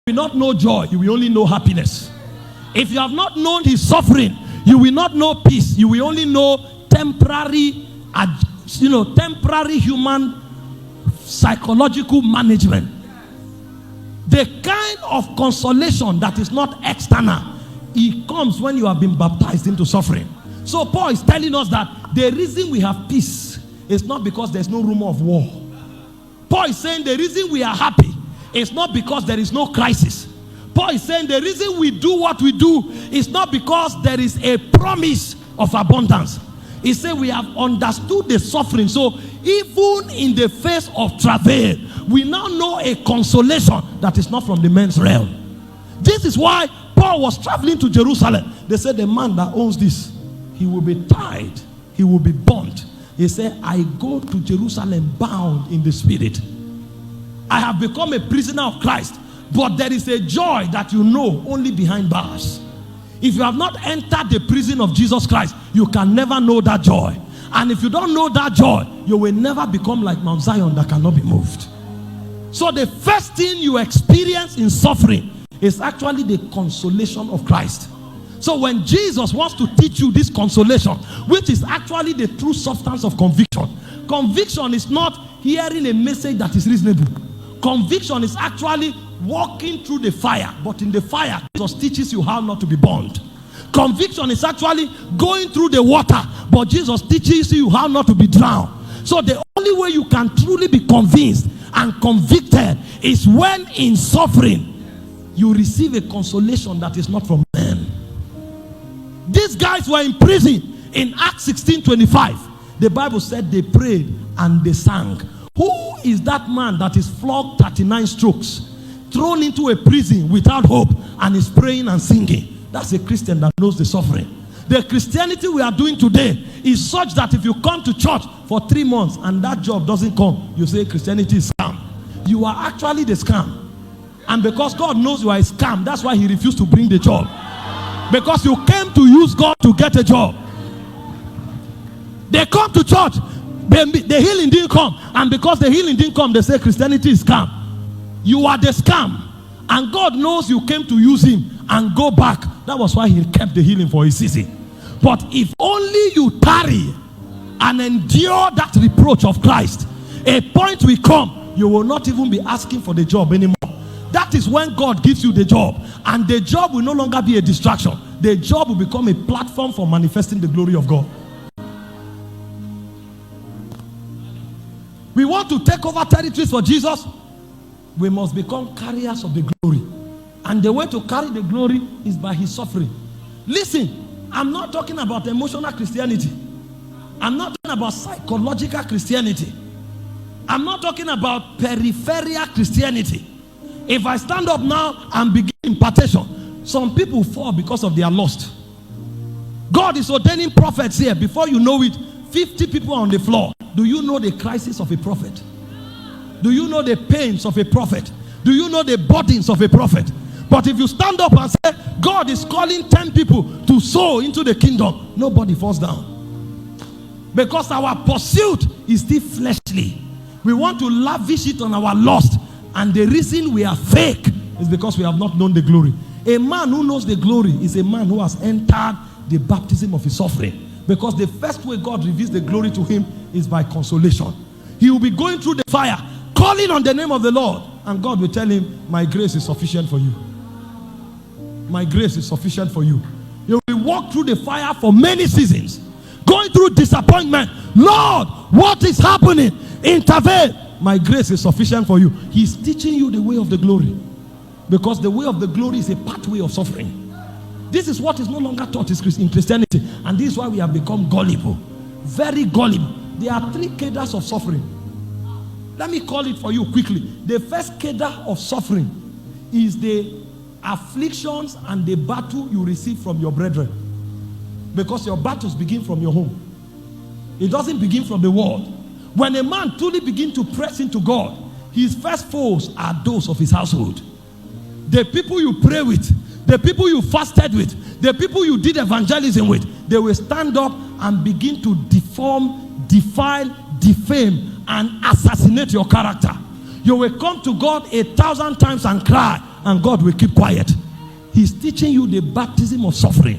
will not know joy, you will only know happiness. If you have not known his suffering, you will not know peace. You will only know temporary, temporary human psychological management. The kind of consolation that is not external, it comes when you have been baptized into suffering. So Paul is telling us that the reason we have peace is not because there's no rumor of war. Paul is saying the reason we are happy is not because there is no crisis. Paul is saying the reason we do what we do is not because there is a promise of abundance. He said we have understood the suffering. So even in the face of travail, we now know a consolation that is not from the men's realm. This is why Paul was traveling to Jerusalem. They said the man that owns this, he will be tied, he will be burnt. He said, I go to Jerusalem bound in the spirit. I have become a prisoner of Christ. But there is a joy that you know only behind bars. If you have not entered the prison of Jesus Christ, you can never know that joy. And if you don't know that joy, you will never become like Mount Zion that cannot be moved. So the first thing you experience in suffering is actually the consolation of Christ. So when Jesus wants to teach you this consolation, which is actually the true substance of conviction. Conviction is not hearing a message that is reasonable. Conviction is actually walking through the fire, but in the fire, Jesus teaches you how not to be burned. Conviction is actually going through the water, but Jesus teaches you how not to be drowned. So the only way you can truly be convinced and convicted is when in suffering, you receive a consolation that is not from men. These guys were in prison in Acts 16:25. The Bible said they prayed and they sang. Who is that man that is flogged 39 strokes, thrown into a prison without hope, and is praying and singing? That's a Christian that knows the suffering. The Christianity we are doing today is such that if you come to church for 3 months and that job doesn't come, you say Christianity is scam. You are actually the scam. And because God knows you are a scam, that's why he refused to bring the job. Because you came to use God to get a job. They come to church, the healing didn't come, and because the healing didn't come, they say Christianity is scam. You are the scam, and God knows you came to use him and go back. That was why he kept the healing for a season. But if only you tarry and endure that reproach of Christ, a point will come, you will not even be asking for the job anymore. That is when God gives you the job, and the job will no longer be a distraction. The job will become a platform for manifesting the glory of God. We want to take over territories for Jesus. We must become carriers of the glory. And the way to carry the glory is by his suffering. Listen, I'm not talking about emotional Christianity. I'm not talking about psychological Christianity. I'm not talking about peripheral Christianity. If I stand up now and begin impartation, some people fall because of their lust. God is ordaining prophets here. Before you know it, 50 people are on the floor. Do you know the crisis of a prophet? Do you know the pains of a prophet? Do you know the burdens of a prophet? But if you stand up and say, God is calling 10 people to sow into the kingdom, nobody falls down. Because our pursuit is still fleshly. We want to lavish it on our lust. And the reason we are fake is because we have not known the glory. A man who knows the glory is a man who has entered the baptism of his suffering. Because the first way God reveals the glory to him is by consolation. He will be going through the fire, calling on the name of the Lord. And God will tell him, my grace is sufficient for you. My grace is sufficient for you. You will walk through the fire for many seasons, going through disappointment. Lord, what is happening? Intervene. My grace is sufficient for you. He's teaching you the way of the glory. Because the way of the glory is a pathway of suffering. This is what is no longer taught in Christianity. And this is why we have become gullible. Very gullible. There are 3 cadres of suffering. Let me call it for you quickly. The first cadre of suffering is the afflictions and the battle you receive from your brethren. Because your battles begin from your home. It doesn't begin from the world. When a man truly begins to press into God, his first foes are those of his household. The people you pray with, the people you fasted with, the people you did evangelism with, they will stand up and begin to deform, defile, defame, and assassinate your character. You will come to God 1,000 times and cry, and God will keep quiet. He's teaching you the baptism of suffering.